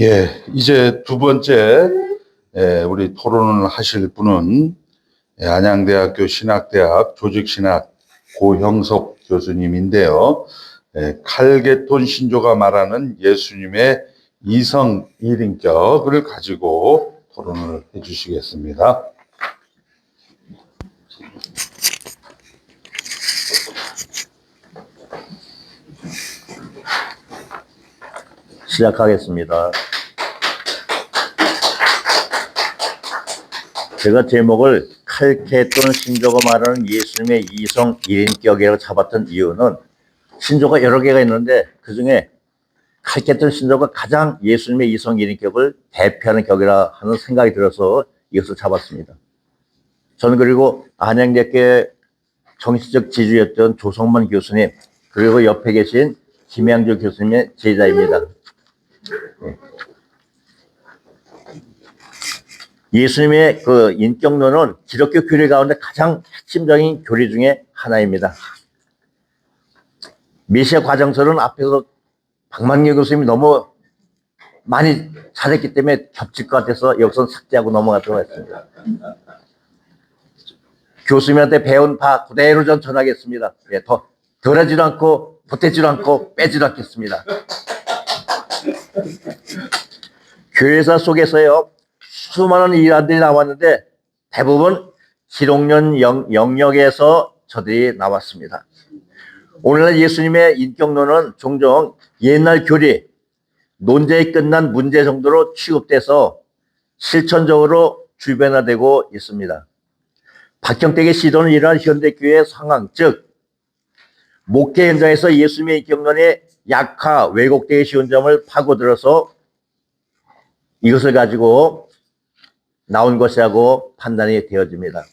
예, 이제 두 번째 우리 토론을 하실 분은 안양대학교 신학대학 조직신학 고형석 교수님인데요. 칼게톤 신조가 말하는 예수님의 이성 일인격을 가지고 토론을 해주시겠습니다. 시작하겠습니다. 제가 제목을 칼게톤 신조가 말하는 예수님의 이성 일인격이라고 잡았던 이유는 신조가 여러 개가 있는데 그중에 칼게톤 신조가 가장 예수님의 이성 일인격을 대표하는 격이라 하는 생각이 들어서 이것을 잡았습니다. 저는 그리고 안양대학교의 정치적 지주였던 조성만 교수님 그리고 옆에 계신 김양주 교수님의 제자입니다. 예수님의 그 인격론은 기독교 교리 가운데 가장 핵심적인 교리 중에 하나입니다. 메시아 과정설은 앞에서 박만규 교수님이 너무 많이 잘했기 때문에 겹칠 것 같아서 여기서 삭제하고 넘어가도록 하겠습니다. 교수님한테 배운 바 그대로 전하겠습니다. 예, 더 덜하지도 않고 보태지도 않고 빼지도 않겠습니다. 교회사 속에서요 수많은 일환들이 나왔는데 대부분 기독론 영역에서 저들이 나왔습니다. 오늘날 예수님의 인격론은 종종 옛날 교리, 논쟁이 끝난 문제 정도로 취급돼서 실천적으로 주변화되고 있습니다. 박형택의 시도는 이러한 현대교회의 상황, 즉 목회 현장에서 예수님의 인격론의 약화, 왜곡되기 쉬운 점을 파고들어서 이것을 가지고 나온 것이라고 판단이 되어집니다.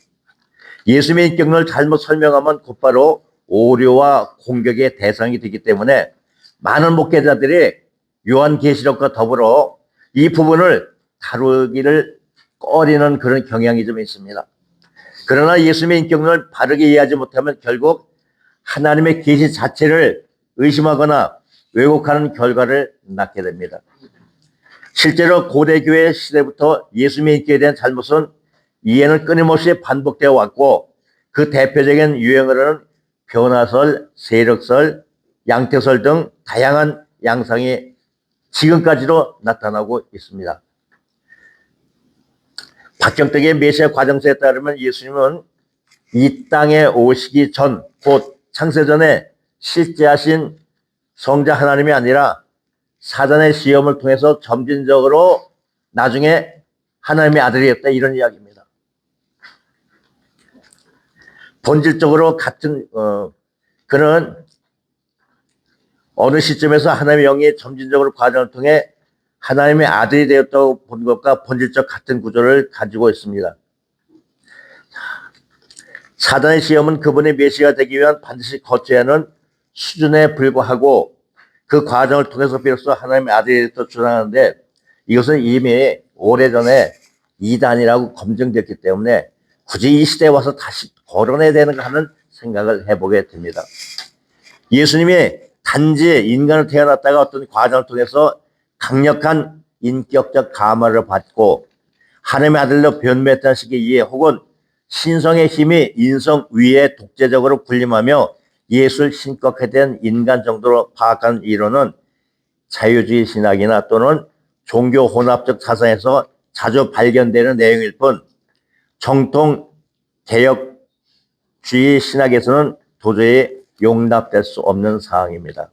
예수님의 인격론을 잘못 설명하면 곧바로 오류와 공격의 대상이 되기 때문에 많은 목회자들이 요한계시록과 더불어 이 부분을 다루기를 꺼리는 그런 경향이 좀 있습니다. 그러나 예수님의 인격론을 바르게 이해하지 못하면 결국 하나님의 계시 자체를 의심하거나 왜곡하는 결과를 낳게 됩니다. 실제로 고대교회 시대부터 예수님의 인격에 대한 잘못은 이해는 끊임없이 반복되어 왔고 그 대표적인 유행어로는 변화설, 세력설, 양태설 등 다양한 양상이 지금까지도 나타나고 있습니다. 박경택의 메시아 과정서에 따르면 예수님은 이 땅에 오시기 전, 곧 창세전에 실제하신 성자 하나님이 아니라 사단의 시험을 통해서 점진적으로 나중에 하나님의 아들이었다 이런 이야기입니다. 본질적으로 같은 그는 어느 시점에서 하나님의 영이 점진적으로 과정을 통해 하나님의 아들이 되었다고 본 것과 본질적 같은 구조를 가지고 있습니다. 사단의 시험은 그분의 메시아가 되기 위한 반드시 거쳐야 하는 수준에 불과하고 그 과정을 통해서 비로소 하나님의 아들이 되었다고 주장하는데 이것은 이미 오래전에 이단이라고 검증됐기 때문에 굳이 이 시대에 와서 다시 거론해야 되는가 하는 생각을 해보게 됩니다. 예수님이 단지 인간을 태어났다가 어떤 과정을 통해서 강력한 인격적 감화를 받고 하나님의 아들로 변매했다는 식의 이해 혹은 신성의 힘이 인성 위에 독재적으로 군림하며 예수를 신격화된 인간 정도로 파악한 이론은 자유주의 신학이나 또는 종교 혼합적 사상에서 자주 발견되는 내용일 뿐 정통 개혁주의 신학에서는 도저히 용납될 수 없는 사항입니다.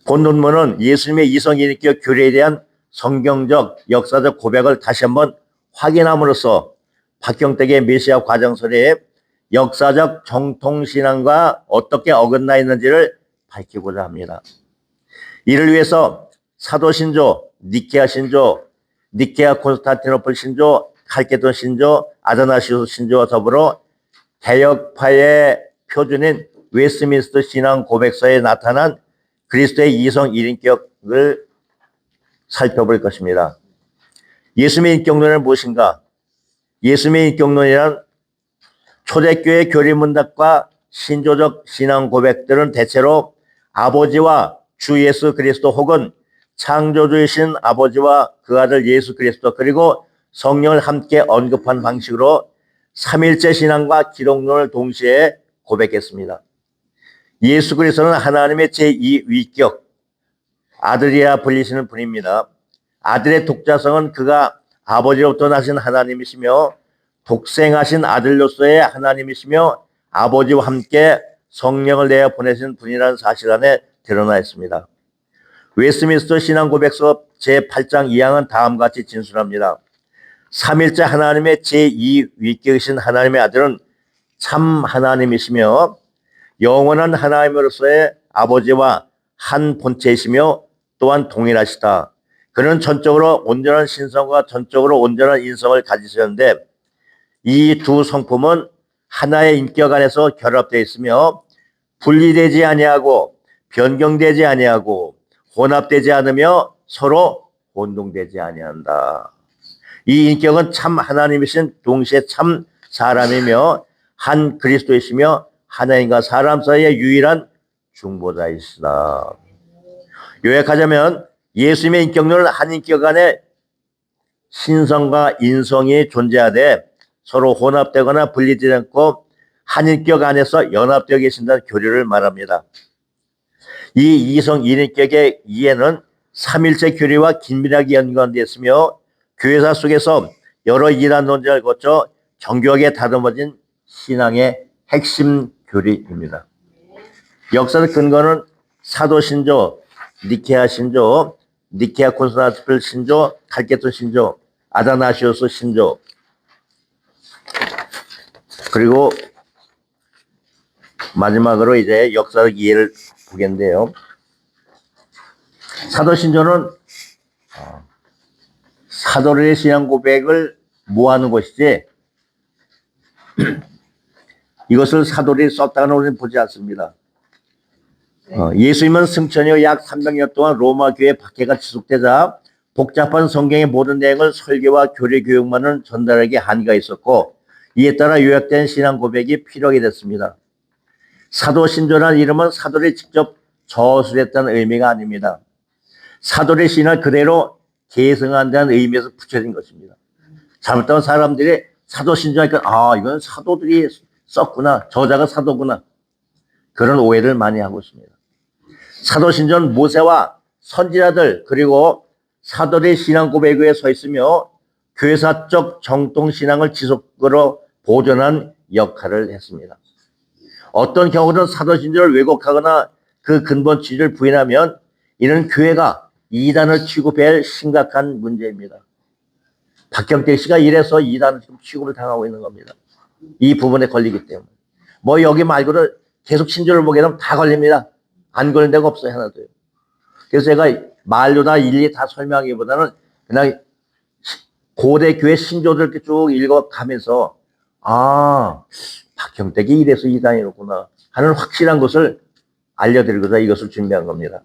본 논문은 예수님의 이성인격 교리에 대한 성경적 역사적 고백을 다시 한번 확인함으로써 박경택의 메시아 과정설의 역사적 정통신앙과 어떻게 어긋나 있는지를 밝히고자 합니다. 이를 위해서 사도신조, 니케아 신조, 니케아 콘스탄티노플 신조, 칼게돈 신조, 아다나시우스 신조와 더불어 개혁파의 표준인 웨스트민스터 신앙 고백서에 나타난 그리스도의 이성 일인격을 살펴볼 것입니다. 예수님의 인격론은 무엇인가? 예수님의 인격론이란 초대교회 교리문답과 신조적 신앙 고백들은 대체로 아버지와 주 예수 그리스도 혹은 창조주이신 아버지와 그 아들 예수 그리스도 그리고 성령을 함께 언급한 방식으로 삼일째 신앙과 기독론을 동시에 고백했습니다. 예수 그리스도는 하나님의 제2위격 아들이라 불리시는 분입니다. 아들의 독자성은 그가 아버지로부터 나신 하나님이시며 독생하신 아들로서의 하나님이시며 아버지와 함께 성령을 내어 보내신 분이라는 사실 안에 드러나 있습니다. 웨스트민스터 신앙고백서 제8장 2항은 다음과 같이 진술합니다. 삼일째 하나님의 제2위격이신 하나님의 아들은 참 하나님이시며 영원한 하나님으로서의 아버지와 한 본체이시며 또한 동일하시다. 그는 전적으로 온전한 신성과 전적으로 온전한 인성을 가지셨는데 이 두 성품은 하나의 인격 안에서 결합되어 있으며 분리되지 아니하고 변경되지 아니하고 혼합되지 않으며 서로 혼동되지 아니한다. 이 인격은 참 하나님이신 동시에 참 사람이며 한 그리스도이시며 하나님과 사람 사이의 유일한 중보자이시다. 요약하자면 예수님의 인격론은 한 인격 안에 신성과 인성이 존재하되 서로 혼합되거나 분리되지 않고 한 인격 안에서 연합되어 계신다는 교리를 말합니다. 이 이성 일인격의 이해는 삼일체 교리와 긴밀하게 연관되어 있으며 교회사 속에서 여러 이단 논쟁을 거쳐 정교하게 다듬어진 신앙의 핵심 교리입니다. 역사적 근거는 사도 신조, 니케아 신조, 니케아 콘스탄티플 신조, 칼케톤 신조, 아다나시오스 신조, 그리고 마지막으로 이제 역사적 이해를 보겠는데요. 사도 신조는 사도들의 신앙 고백을 모아놓은 것이지 이것을 사도들이 썼다는 우리는 보지 않습니다. 예수님은 승천 이후 약 300년 동안 로마 교회 박해가 지속되자 복잡한 성경의 모든 내용을 설교와 교리 교육만은 전달하기 한계가 있었고 이에 따라 요약된 신앙 고백이 필요하게 됐습니다. 사도 신조라는 이름은 사도들이 직접 저술했다는 의미가 아닙니다. 사도의 신을 그대로 계승한다는 의미에서 붙여진 것입니다. 잘못하면 사람들이 사도 신조하니까 이건 사도들이 썼구나, 저자가 사도구나, 그런 오해를 많이 하고 있습니다. 사도 신조는 모세와 선지자들 그리고 사도의 신앙 고백 위에 서 있으며 교회사적 정통 신앙을 지속적으로 보존한 역할을 했습니다. 어떤 경우는 사도 신조를 왜곡하거나 그 근본 취지를 부인하면 이는 교회가 이단을 취급해야 할 심각한 문제입니다. 박경택 씨가 이래서 이단을 취급을 당하고 있는 겁니다. 이 부분에 걸리기 때문에. 뭐 여기 말고도 계속 신조를 보게 되면 다 걸립니다. 안 걸린 데가 없어요, 하나도요. 그래서 제가 말로 다 일일이 다 설명하기보다는 그냥 고대 교회 신조들 이렇게 쭉 읽어가면서 박경택이 이래서 이단이었구나 하는 확실한 것을 알려드리고자 이것을 준비한 겁니다.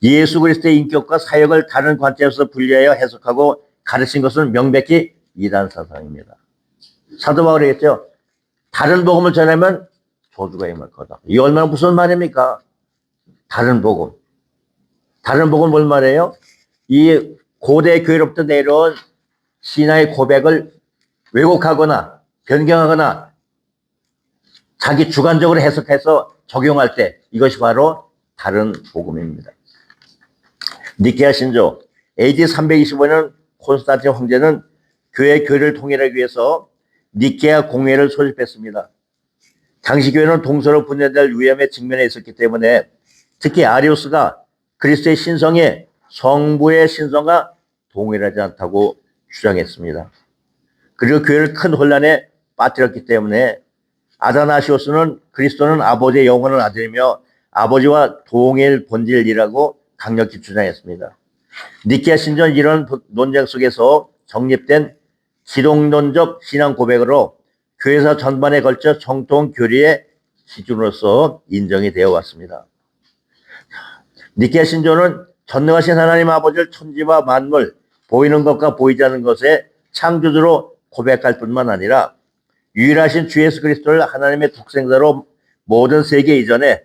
예수 그리스도의 인격과 사역을 다른 관점에서 분리하여 해석하고 가르친 것은 명백히 이단 사상입니다. 사도 바울이 했죠. 다른 복음을 전하면 저주가 임할 거다. 이 얼마나 무슨 말입니까? 다른 복음. 다른 복음은 뭘 말해요? 이 고대 교회로부터 내려온 신앙의 고백을 왜곡하거나 변경하거나 자기 주관적으로 해석해서 적용할 때 이것이 바로 다른 복음입니다. 니케아 신조 AD 325년 콘스탄틴 황제는 교회 교리를 통일하기 위해서 니케아 공회를 소집했습니다. 당시 교회는 동서로 분열될 위험에 직면해 있었기 때문에 특히 아리우스가 그리스도의 신성에 성부의 신성과 동일하지 않다고 주장했습니다. 그리고 교회를 큰 혼란에 빠뜨렸기 때문에 아다나시오스는 그리스도는 아버지의 영원한 아들이며 아버지와 동일 본질이라고 강력히 주장했습니다. 니케아 신전 이런 논쟁 속에서 정립된 기독론적 신앙 고백으로 교회사 전반에 걸쳐 정통 교리의 기준으로서 인정이 되어 왔습니다. 니케아 신조는 전능하신 하나님 아버지를 천지와 만물, 보이는 것과 보이지 않는 것의 창조주로 고백할 뿐만 아니라 유일하신 주 예수 그리스도를 하나님의 독생자로 모든 세계 이전에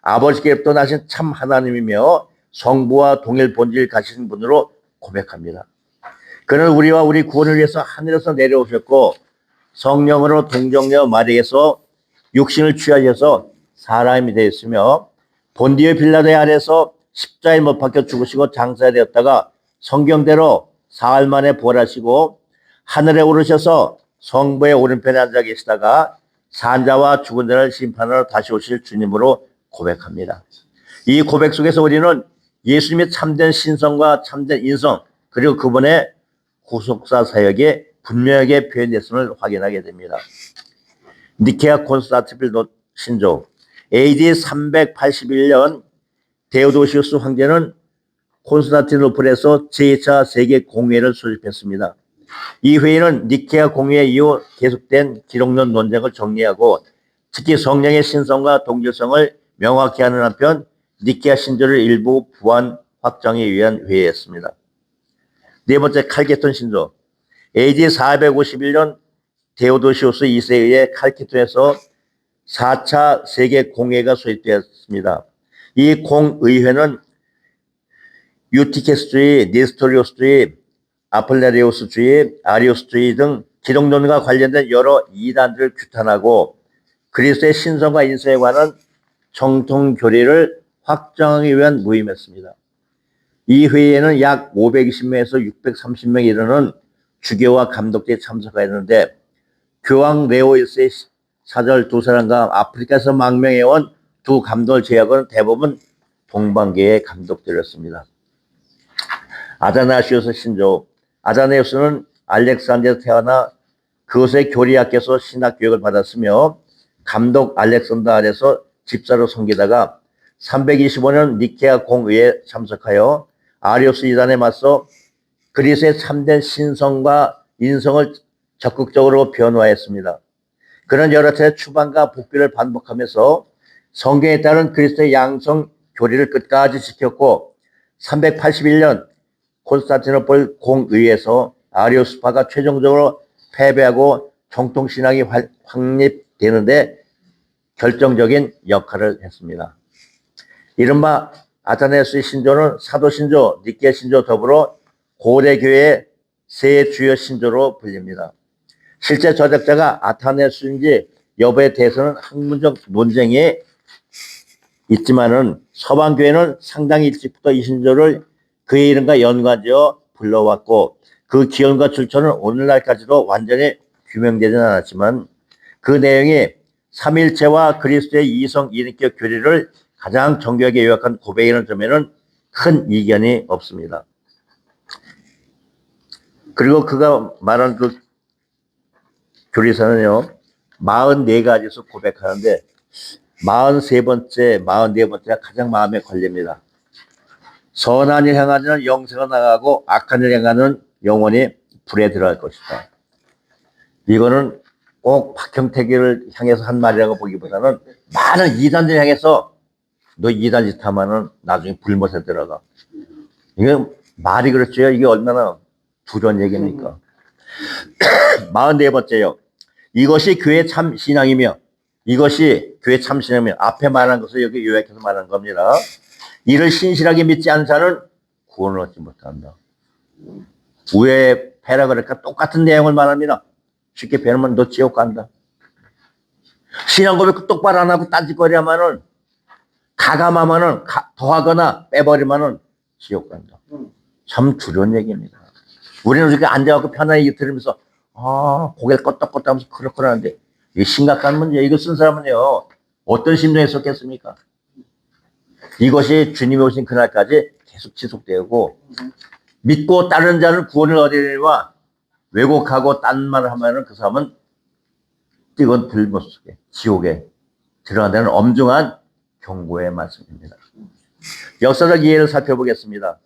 아버지께로부터 나신 참 하나님이며 성부와 동일 본질 가신 분으로 고백합니다. 그는 우리와 우리 구원을 위해서 하늘에서 내려오셨고 성령으로 동정녀 마리에서 육신을 취하셔서 사람이 되었으며 본디오 빌라도의 아래서 십자가에 못 박혀 죽으시고 장사되었다가 성경대로 사흘 만에 부활하시고 하늘에 오르셔서 성부의 오른편에 앉아 계시다가 산자와 죽은 자를 심판하러 다시 오실 주님으로 고백합니다. 이 고백 속에서 우리는 예수님의 참된 신성과 참된 인성 그리고 그분의 구속사 사역이 분명하게 표현됐음을 확인하게 됩니다. 니케아 콘스탄티필 신조 AD 381년 데오도시우스 황제는 콘스탄티노플에서 제2차 세계 공회를 소집했습니다. 이 회의는 니케아 공회 이후 계속된 기록론 논쟁을 정리하고 특히 성령의 신성과 동질성을 명확히 하는 한편 니케아 신조를 일부 부안 확정에 위한 회의였습니다. 네 번째 칼케톤 신조 AD 451년 데오도시우스 2세에 의해 칼케톤에서 4차 세계 공회가 소집되었습니다. 이 공의회는 유티케스주의, 네스토리오스주의, 아폴레리오스주의, 아리오스주의 등 기독론과 관련된 여러 이단들을 규탄하고 그리스도의 신성과 인성에 관한 정통 교리를 확정하기 위한 모임이었습니다. 이 회의에는 약 520명에서 630명에 이르는 주교와 감독들이 참석하였는데 교황 레오 1세의 사절 두 사람과 아프리카에서 망명해온 두 감독을 제외하고는 대부분 동방계의 감독들이었습니다. 아다나시우스 신조 아다나시우스는 알렉산드리아에서 태어나 그곳의 교리학교에서 신학교육을 받았으며 감독 알렉산더 아래서 집사로 섬기다가 325년 니케아 공의회에 참석하여 아리오스 이단에 맞서 그리스의 참된 신성과 인성을 적극적으로 변화했습니다. 그는 여러 차례 추방과 복귀를 반복하면서 성경에 따른 그리스도의 양성 교리를 끝까지 지켰고 381년 콘스탄티노플 공의회에서 아리오스파가 최종적으로 패배하고 정통신학이 확립되는데 결정적인 역할을 했습니다. 이른바 아타네스의 신조는 사도신조, 니케아 신조 더불어 고대교회의 세 주요 신조로 불립니다. 실제 저작자가 아타네스인지 여부에 대해서는 학문적 논쟁이 있지만은 서방교회는 상당히 일찍부터 이 신조를 그의 이름과 연관지어 불러왔고 그 기원과 출처는 오늘날까지도 완전히 규명되지는 않았지만 그 내용이 삼일체와 그리스도의 이성 이인격 교리를 가장 정교하게 요약한 고백이라는 점에는 큰 이견이 없습니다. 그리고 그가 말한 그 교리서는요 44가지에서 고백하는데 43번째, 44번째가 가장 마음에 걸립니다. 선한 일 행하는 영생을 나가고 악한 일 행하는 영혼이 불에 들어갈 것이다. 이거는 꼭 박형택이를 향해서 한 말이라고 보기보다는 많은 이단들 향해서 너 이단 짓 하면은 나중에 불못에 들어가. 이게 말이 그렇죠. 이게 얼마나 두려운 얘기입니까? 44번째요. 이것이 교회 참 신앙이며 이것이 교회 참 신앙이며 앞에 말한 것을 여기 요약해서 말한 겁니다. 이를 신실하게 믿지 않는 자는 구원을 얻지 못한다. 왜 패라 그럴까? 똑같은 내용을 말합니다. 쉽게 배우면 너 지옥 간다. 신앙 고백 똑바로 안 하고 딴짓거리 하면은 가감하면은 더하거나 빼버리면은 지옥 간다. 참 두려운 얘기입니다. 우리는 이렇게 앉아갖고 편하게 들으면서 고개를 껐덕껐덕 하면서 그렇구나 하는데 이게 심각한 문제. 이거 쓴 사람은요 어떤 심정에 썼겠습니까? 이것이 주님이 오신 그날까지 계속 지속되고 믿고 따르는 자는 구원을 얻으리와 왜곡하고 딴 말을 하면은 그 사람은 뜨거운 불못 속에 지옥에 들어간다는 엄중한 경고의 말씀입니다. 역사적 이해를 살펴보겠습니다.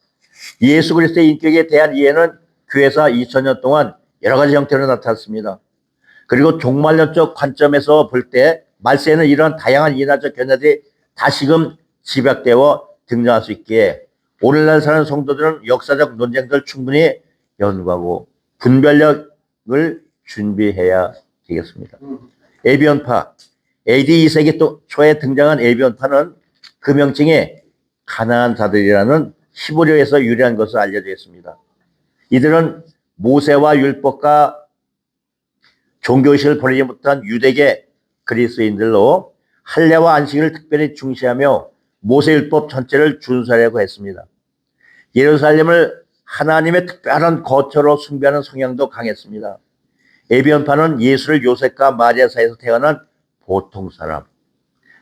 예수 그리스도의 인격에 대한 이해는 교회사 2000년 동안 여러 가지 형태로 나타났습니다. 그리고 종말론적 관점에서 볼 때 말세에는 이런 다양한 인화적 견해들이 다시금 집약되어 등장할 수 있기에 오늘날 사는 성도들은 역사적 논쟁들 충분히 연구하고 분별력을 준비해야 되겠습니다. 에비온파 AD 2세기 초에 등장한 에비온파는 그 명칭이 가난한 자들이라는 히브리어에서 유래한 것으로 알려져 있습니다. 이들은 모세와 율법과 종교의식을 버리지 못한 유대계 그리스인들로 할례와 안식을 특별히 중시하며 모세율법 전체를 준수하려고 했습니다. 예루살렘을 하나님의 특별한 거처로 숭배하는 성향도 강했습니다. 에비온파는 예수를 요셉과 마리아 사이에서 태어난 보통 사람,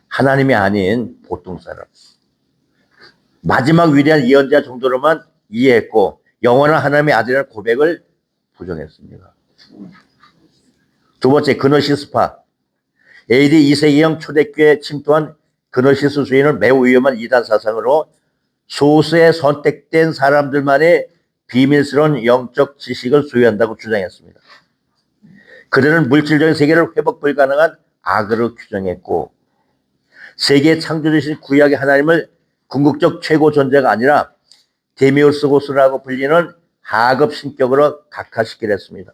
하나님이 아닌 보통 사람, 마지막 위대한 예언자 정도로만 이해했고 영원한 하나님의 아들이라는 고백을 부정했습니다. 두 번째, 그노시스파. AD 2세기형 초대교회에 침투한 그노시스 주의는 매우 위험한 이단 사상으로 소수의 선택된 사람들만의 비밀스러운 영적 지식을 소유한다고 주장했습니다. 그들은 물질적인 세계를 회복 불가능한 악으로 규정했고 세계 창조주신 구약의 하나님을 궁극적 최고 존재가 아니라 데미우스고스라고 불리는 하급 신격으로 각화시키려 했습니다.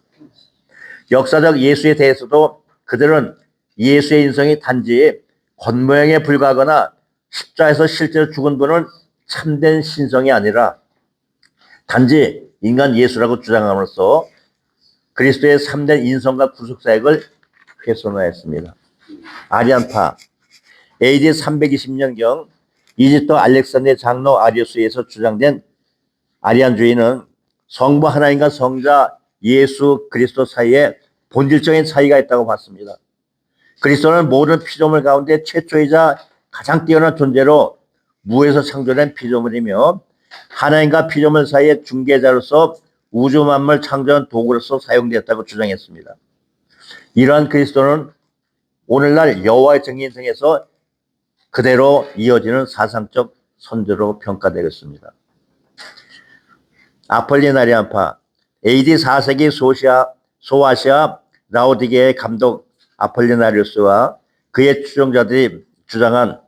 역사적 예수에 대해서도 그들은 예수의 인성이 단지 겉모양에 불과하거나 십자에서 실제로 죽은 분은 참된 신성이 아니라 단지 인간 예수라고 주장함으로써 그리스도의 참된 인성과 구속사역을 훼손하였습니다. 아리안파. AD 320년경 이집트 알렉산드의 장로 아리우스에서 주장된 아리안주의는 성부 하나님과 성자 예수 그리스도 사이에 본질적인 차이가 있다고 봤습니다. 그리스도는 모든 피조물 가운데 최초이자 가장 뛰어난 존재로 무에서 창조된 피조물이며 하나님과 피조물 사이의 중개자로서 우주 만물 창조한 도구로서 사용되었다고 주장했습니다. 이러한 그리스도는 오늘날 여호와의 정인성에서 그대로 이어지는 사상적 선조로 평가되겠습니다. 아폴리나리안파. AD 4세기 소아시아 라오디게의 감독 아폴리나리우스와 그의 추종자들이 주장한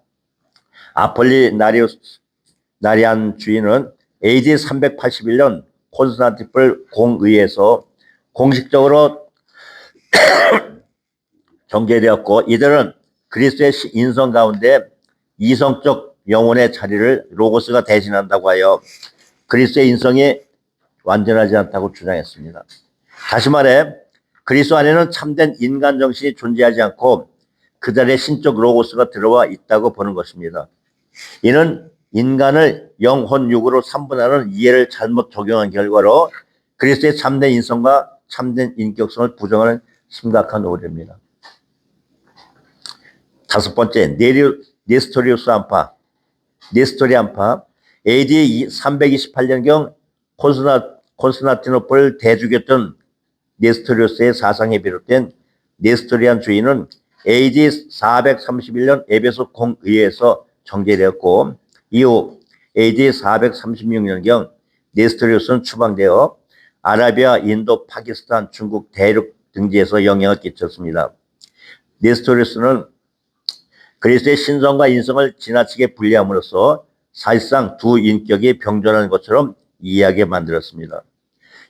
아폴리나리안주의는 AD 381년 콘스탄티플 공의에서 공식적으로 정제되었고 이들은 그리스도의 인성 가운데 이성적 영혼의 자리를 로고스가 대신한다고 하여 그리스도의 인성이 완전하지 않다고 주장했습니다. 다시 말해 그리스도 안에는 참된 인간 정신이 존재하지 않고 그 자리에 신적 로고스가 들어와 있다고 보는 것입니다. 이는 인간을 영혼 육으로 삼분하는 이해를 잘못 적용한 결과로 그리스도의 참된 인성과 참된 인격성을 부정하는 심각한 오류입니다. 다섯 번째, 네스토리우스 안파. 네스토리안파. AD 328년경 콘스탄티노플 대주교였던 네스토리우스의 사상에 비롯된 네스토리안주의는 AD 431년 에베소 공의회에서 정제되었고 이후 AD 436년경 네스토리우스는 추방되어 아라비아, 인도, 파키스탄, 중국, 대륙 등지에서 영향을 끼쳤습니다. 네스토리우스는 그리스도의 신성과 인성을 지나치게 분리함으로써 사실상 두 인격이 병존하는 것처럼 이해하게 만들었습니다.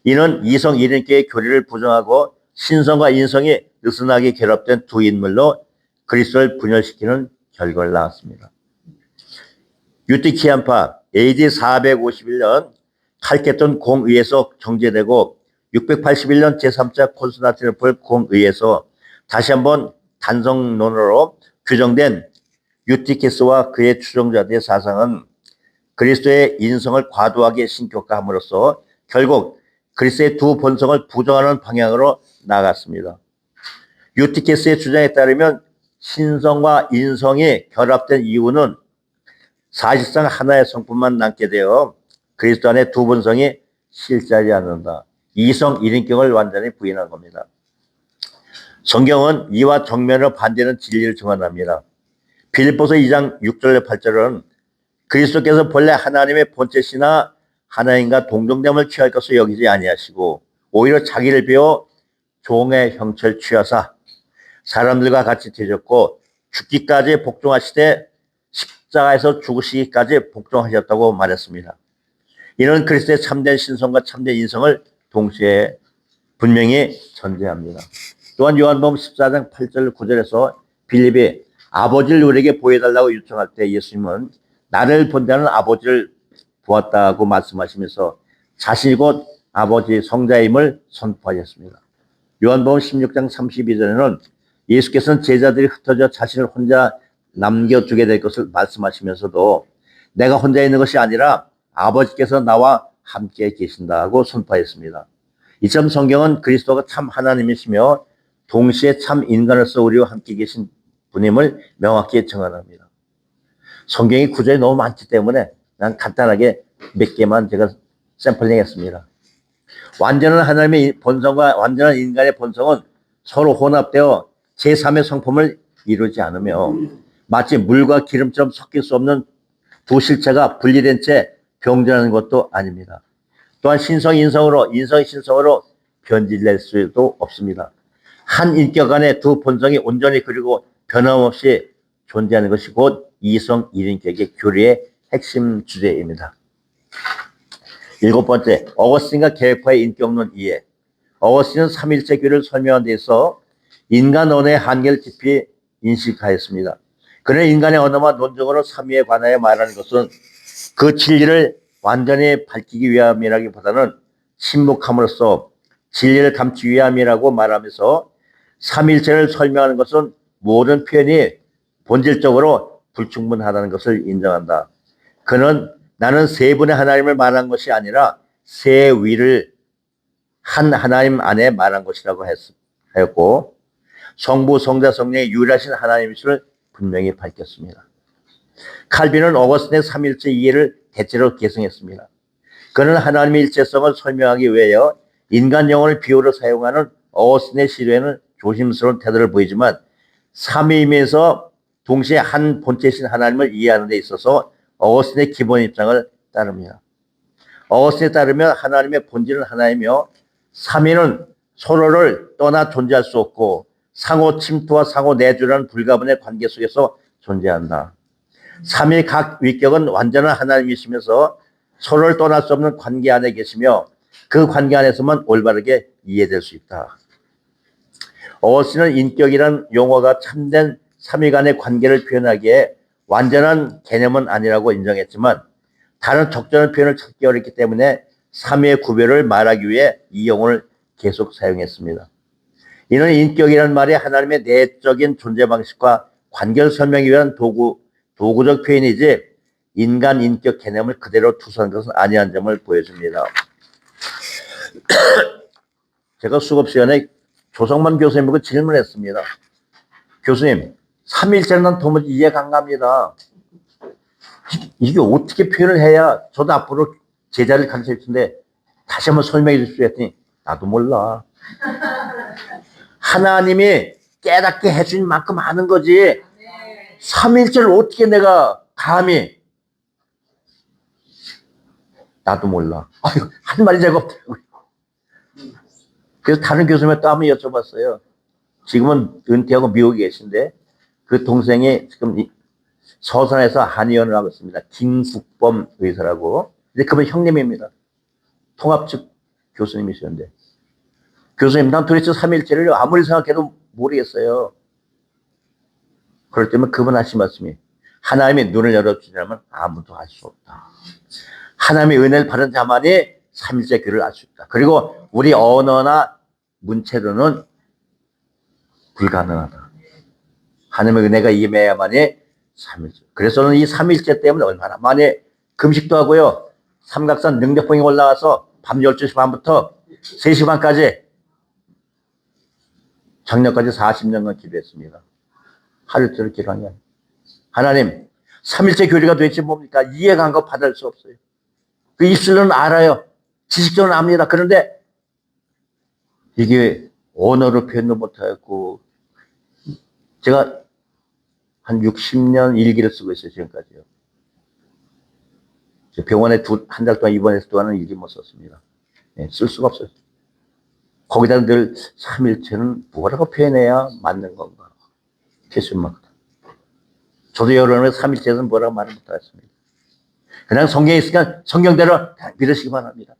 이는 이성 일인격의 교리를 부정하고 신성과 인성이 느슨하게 결합된 두 인물로 그리스도를 분열시키는 결과를 낳았습니다. 유티키안파. AD 451년 칼케톤 공의에서 정제되고 681년 제3차 콘스탄티노플 공의에서 다시 한번 단성론으로 규정된 유티키스와 그의 추종자들의 사상은 그리스도의 인성을 과도하게 신격화함으로써 결국 그리스도의 두 본성을 부정하는 방향으로 나아갔습니다. 유티키스의 주장에 따르면 신성과 인성이 결합된 이유는 사실상 하나의 성품만 남게 되어 그리스도 안에 두 본성이 실제하지 않는다. 이성 일인격을 완전히 부인한 겁니다. 성경은 이와 정면으로 반대하는 진리를 증언합니다. 빌립보서 2장 6절 8절은 그리스도께서 본래 하나님의 본체시나 하나님과 동정됨을 취할 것을 여기지 아니하시고 오히려 자기를 비워 종의 형체를 취하사 사람들과 같이 되셨고 죽기까지 복종하시되 십자가에서 죽으시기까지 복종하셨다고 말했습니다. 이는 그리스도의 참된 신성과 참된 인성을 동시에 분명히 전제합니다. 또한 요한복음 14장 8절 9절에서 빌립이 아버지를 우리에게 보여달라고 요청할 때 예수님은 나를 본다는 아버지를 보았다고 말씀하시면서 자신이 곧 아버지 성자임을 선포하셨습니다. 요한복음 16장 32절에는 예수께서는 제자들이 흩어져 자신을 혼자 남겨두게 될 것을 말씀하시면서도 내가 혼자 있는 것이 아니라 아버지께서 나와 함께 계신다고 선포했습니다. 이처럼 성경은 그리스도가 참 하나님이시며 동시에 참 인간으로서 우리와 함께 계신 분임을 명확히 증언합니다. 성경이 구절이 너무 많기 때문에 난 간단하게 몇 개만 제가 샘플링 했습니다. 완전한 하나님의 본성과 완전한 인간의 본성은 서로 혼합되어 제3의 성품을 이루지 않으며 마치 물과 기름처럼 섞일 수 없는 두 실체가 분리된 채 병존하는 것도 아닙니다. 또한 신성이 인성이 신성으로 변질될 수도 없습니다. 한 인격 안에 두 본성이 온전히 그리고 변함없이 존재하는 것이 곧 이성 1인격의 교리의 핵심 주제입니다. 7번째, 어거스틴과 계획파의 인격론 이해. 어거스틴은 삼일체 교리를 설명한 데 있어 인간 언어의 한계를 깊이 인식하였습니다. 그러나 인간의 언어와 논증으로 삼위에 관하여 말하는 것은 그 진리를 완전히 밝히기 위함이라기보다는 침묵함으로써 진리를 감추기 위함이라고 말하면서 삼일체를 설명하는 것은 모든 표현이 본질적으로 불충분하다는 것을 인정한다. 그는 나는 세 분의 하나님을 말한 것이 아니라 세 위를 한 하나님 안에 말한 것이라고 하였고 성부, 성자, 성령의 유일하신 하나님이심을 분명히 밝혔습니다. 칼빈은 어거스틴의 삼일체 이해를 대체로 계승했습니다. 그는 하나님의 일체성을 설명하기 위하여 인간 영혼을 비유로 사용하는 어거스틴의 시도에는 조심스러운 태도를 보이지만 삼위임에서 동시에 한 본체이신 하나님을 이해하는 데 있어서 어거스틴의 기본 입장을 따릅니다. 어거스틴에 따르면 하나님의 본질은 하나이며 삼위는 서로를 떠나 존재할 수 없고 상호 침투와 상호 내주라는 불가분의 관계 속에서 존재한다. 삼위 각 위격은 완전한 하나님이시면서 서로를 떠날 수 없는 관계 안에 계시며 그 관계 안에서만 올바르게 이해될 수 있다. 어거스틴은 인격이란 용어가 참된 삼위 간의 관계를 표현하기에 완전한 개념은 아니라고 인정했지만 다른 적절한 표현을 찾기 어렵기 때문에 삼위의 구별을 말하기 위해 이 용어를 계속 사용했습니다. 이는 인격이라는 말이 하나님의 내적인 존재 방식과 관계를 설명하기 위한 도구적 표현이지 인간 인격 개념을 그대로 투사한 것은 아니한 점을 보여줍니다. 제가 수업 시간에 조성만 교수님에게 질문했습니다. 교수님, 삼일체는 난 도무지 이해가 안 갑니다. 이게 어떻게 표현을 해야 저도 앞으로 제자를 가르칠 텐데 다시 한번 설명해 주십시오 했더니 나도 몰라. 하나님이 깨닫게 해준 만큼 아는 거지 삼일체를 어떻게 내가 감히 나도 몰라. 아유, 한 말이 제가 없더라고요. 그래서 다른 교수님한테 또 한번 여쭤봤어요. 지금은 은퇴하고 미국에 계신데 그 동생이 지금 서산에서 한의원을 하고 있습니다. 김국범 의사라고. 이제 그분 형님입니다. 통합 측 교수님이셨는데 교수님, 난 도대체 삼일체를 아무리 생각해도 모르겠어요. 그럴 때면 그분 하신 말씀이 하나님의 눈을 열어주시려면 아무도 알 수 없다. 하나님의 은혜를 받은 자만이 삼일체 교리를 알 수 있다. 그리고 우리 언어나 문체로는 불가능하다. 하나님의 은혜가 임해야만이 삼일체. 그래서는 이 삼일체 때문에 얼마나 많이 금식도 하고요. 삼각산 능력봉에 올라가서 밤 12시 반부터 3시 반까지 작년까지 40년간 기도했습니다. 하루를 기도한 게 아니에요. 하나님, 삼일체 교리가 도대체 뭡니까? 이해가 안 가고 받을 수 없어요. 그 입술로는 알아요. 지식적으로는 압니다. 그런데 이게 언어로 표현도 못하고 제가 한 60년 일기를 쓰고 있어요. 지금까지요. 병원에 한 달 동안 입원했을 동안은 일기 못 썼습니다. 네, 쓸 수가 없어요. 거기다 늘 삼일체는 뭐라고 표현해야 맞는 건가? 캐스마크. 저도 여러 번 삼일체는 뭐라고 말을 못하겠습니다. 그냥 성경에 있으니까 성경대로 믿으시기 바랍니다.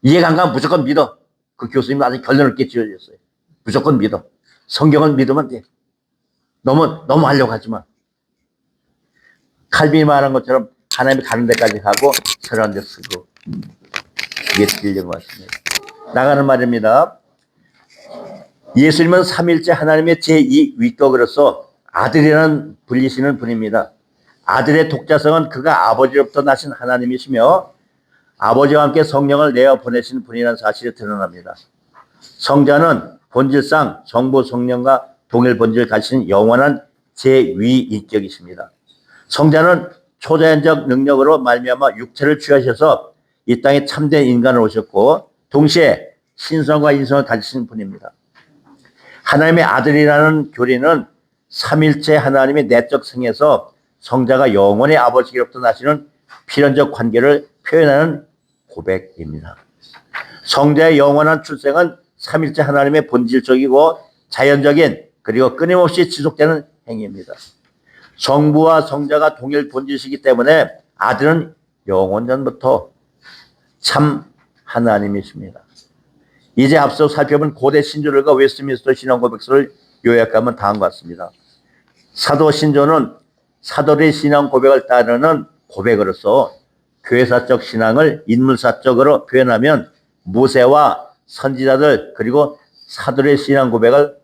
이해가 안 가면 무조건 믿어. 그 교수님은 아주 결론 있게 지어졌어요. 무조건 믿어. 성경을 믿으면 돼. 너무 하려고 하지 마. 칼빈이 말한 것처럼 하나님이 가는 데까지 가고 서러운 데 쓰고, 이게 틀린 것 같습니다. 나가는 말입니다. 예수님은 삼일째 하나님의 제2위격으로서 아들이라는 불리시는 분입니다. 아들의 독자성은 그가 아버지로부터 나신 하나님이시며 아버지와 함께 성령을 내어 보내신 분이라는 사실이 드러납니다. 성자는 본질상 성부 성령과 동일 본질을 가진 영원한 제2인격이십니다. 성자는 초자연적 능력으로 말미암아 육체를 취하셔서 이 땅에 참된 인간을 오셨고 동시에 신성과 인성을 가지신 분입니다. 하나님의 아들이라는 교리는 삼일체 하나님의 내적 성에서 성자가 영원히 아버지로부터 나시는 필연적 관계를 표현하는 고백입니다. 성자의 영원한 출생은 삼일체 하나님의 본질적이고 자연적인 그리고 끊임없이 지속되는 행위입니다. 성부와 성자가 동일 본질이시기 때문에 아들은 영원전부터 참 하나님이십니다. 이제 앞서 살펴본 고대 신조들과 웨스트민스터 신앙 고백서를 요약하면 다음과 같습니다. 사도 신조는 사도의 신앙 고백을 따르는 고백으로서 교회사적 신앙을 인물사적으로 표현하면 모세와 선지자들 그리고 사도의 신앙 고백을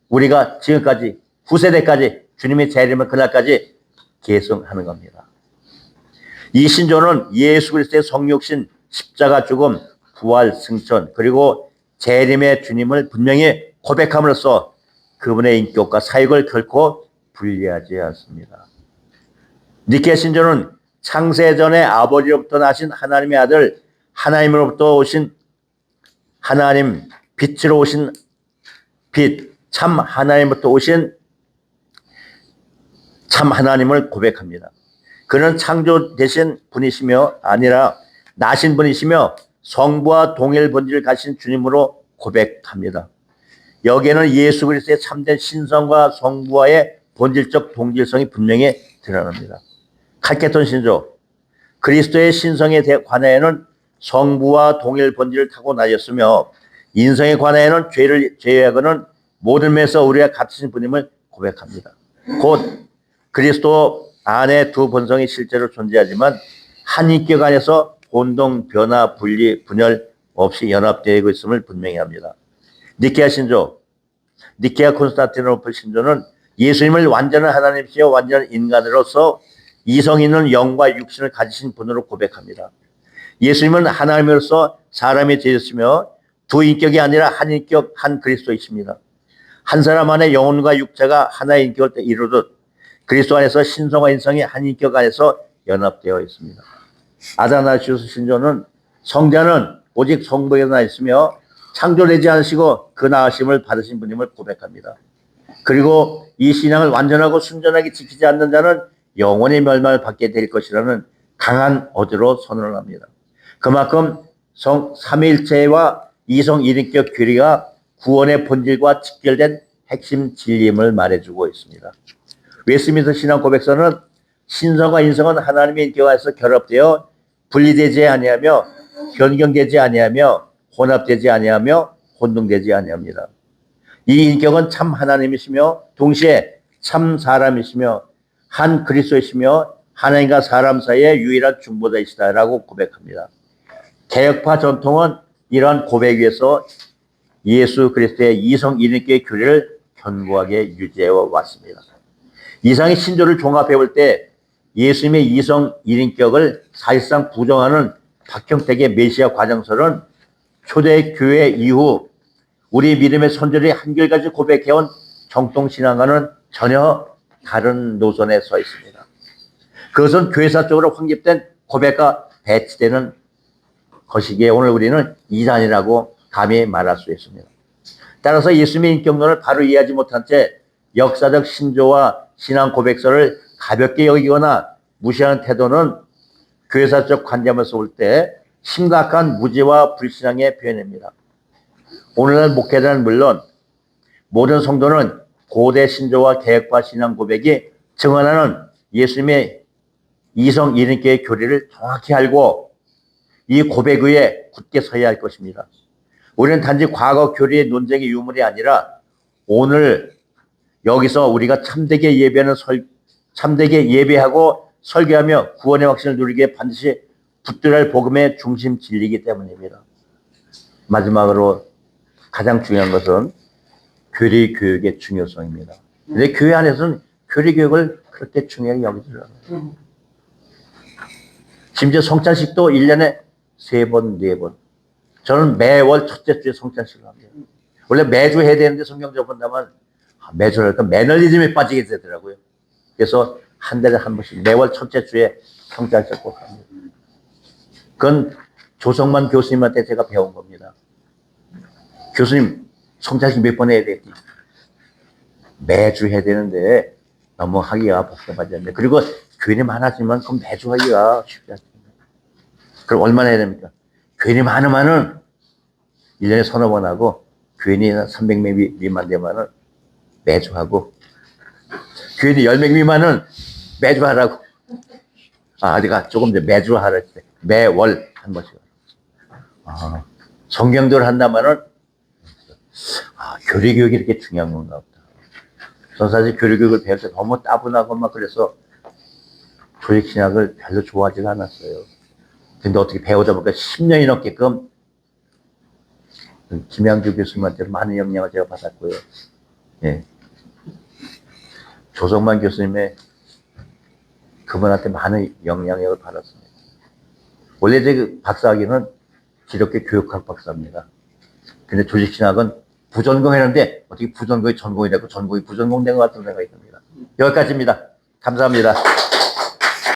우리가 지금까지 후세대까지 주님이 재림의 그날까지 계승하는 겁니다. 이 신조는 예수 그리스도의 성육신, 십자가 죽음, 부활, 승천 그리고 재림의 주님을 분명히 고백함으로써 그분의 인격과 사역을 결코 분리하지 않습니다. 니케 신조는 창세전에 아버지로부터 나신 하나님의 아들, 하나님으로부터 오신 하나님, 빛으로 오신 빛, 참 하나님부터 오신 참 하나님을 고백합니다. 그는 창조되신 분이시며 아니라 나신 분이시며 성부와 동일 본질을 가진 주님으로 고백합니다. 여기에는 예수 그리스도의 참된 신성과 성부와의 본질적 동질성이 분명히 드러납니다. 칼케톤 신조, 그리스도의 신성에 관하여는 성부와 동일 본질을 타고나셨으며 인성에 관하여는 죄를 제외하고는 모든 면에서 우리가 같으신 분임을 고백합니다. 곧 그리스도 안에 두 본성이 실제로 존재하지만 한 인격 안에서 혼동, 변화, 분리, 분열 없이 연합되고 있음을 분명히 합니다. 니케아 신조, 니케아 콘스탄티노플 신조는 예수님을 완전한 하나님이시여 완전한 인간으로서 이성 있는 영과 육신을 가지신 분으로 고백합니다. 예수님은 하나님으로서 사람이 되셨으며 두 인격이 아니라 한 인격, 한 그리스도이십니다. 한 사람 안에 영혼과 육체가 하나의 인격을 이루듯 그리스도 안에서 신성과 인성이 한 인격 안에서 연합되어 있습니다. 아다나시우스 신조는 성자는 오직 성부에 나 있으며 창조되지 않으시고 그 나으심을 받으신 분임을 고백합니다. 그리고 이 신앙을 완전하고 순전하게 지키지 않는 자는 영원히 멸망을 받게 될 것이라는 강한 어조로 선언을 합니다. 그만큼 삼위일체와 이성 일인격 교리가 구원의 본질과 직결된 핵심 진리임을 말해주고 있습니다. 웨스트민스터 신앙 고백서는 신성과 인성은 하나님의 인격에서 결합되어 분리되지 아니하며 변경되지 아니하며 혼합되지 아니하며 혼동되지 아니합니다. 이 인격은 참 하나님이시며 동시에 참 사람이시며 한 그리스도이시며 하나님과 사람 사이의 유일한 중보자이시다라고 고백합니다. 개혁파 전통은 이러한 고백 위에서 예수 그리스도의 이성 일인격의 교리를 견고하게 유지해 왔습니다. 이상의 신조를 종합해 볼 때 예수님의 이성 일인격을 사실상 부정하는 박형택의 메시아 과정설은 초대 교회 이후 우리 믿음의 선조들이 한결같이 고백해온 정통신앙과는 전혀 다른 노선에 서 있습니다. 그것은 교회사적으로 확립된 고백과 배치되는 것이기에 오늘 우리는 이단이라고 감히 말할 수 있습니다. 따라서 예수님의 인격론을 바로 이해하지 못한 채 역사적 신조와 신앙 고백서를 가볍게 여기거나 무시하는 태도는 교회사적 관점에서 볼 때 심각한 무지와 불신앙의 표현입니다. 오늘날 목회자는 물론 모든 성도는 고대 신조와 개혁파 신앙 고백이 증언하는 예수님의 이성 일인격의 교리를 정확히 알고 이 고백 위에 굳게 서야 할 것입니다. 우리는 단지 과거 교리의 논쟁의 유물이 아니라 오늘 여기서 우리가 참되게 예배하고 설계하며 구원의 확신을 누리기에 반드시 붙들어야 할 복음의 중심 진리이기 때문입니다. 마지막으로 가장 중요한 것은 교리 교육의 중요성입니다. 근데 교회 안에서는 교리 교육을 그렇게 중요하게 여기지 않아요. 심지어 성찬식도 1년에 3번, 4번. 저는 매월 첫째 주에 성찬식을 합니다. 원래 매주 해야 되는데 성경적 본다면 매주 할까 매너리즘에 빠지게 되더라고요. 그래서 한 달에 한 번씩 매월 첫째 주에 성찬식을 꼭 합니다. 그건 조성만 교수님한테 제가 배운 겁니다. 교수님, 성찬식 몇 번 해야 되지? 매주 해야 되는데 너무 하기가 복잡하지 않네. 그리고 교인이 많아지면 그럼 매주 하기가 쉽지 않습니다. 그럼 얼마나 해야 됩니까? 교인이 많으면은 1년에 서너 번 하고 교인이 300명 미만 되면은 매주 하고 교인이 10명 미만은 매주 하라고. 아직 조금 더 매주 하라 했어요. 매월 한 번씩. 성경대로 한다면은 교리 교육이 이렇게 중요한 건가 보다. 저는 사실 교리 교육을 배울 때 너무 따분하고 막 그래서 조직 신학을 별로 좋아하지가 않았어요. 근데 어떻게 배우다 보니까 10년이 넘게끔 김양주 교수님한테 많은 영향을 제가 받았고요. 예. 조성만 교수님의 그분한테 많은 영향력을 받았습니다. 원래 제 박사학위는 기독교 교육학 박사입니다. 근데 조직신학은 부전공했는데 어떻게 부전공이 전공이 되고 전공이 부전공 된 것 같은 생각이 듭니다. 여기까지입니다. 감사합니다.